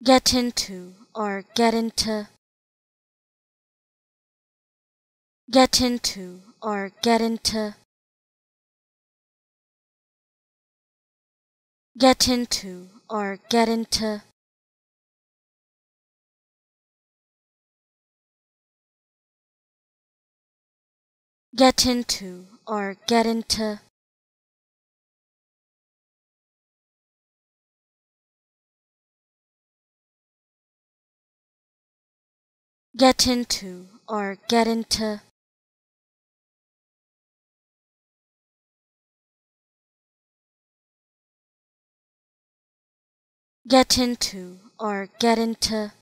get into or get into, get into or get into, get into or get into, get into or get into, get into or get into, get into or get into,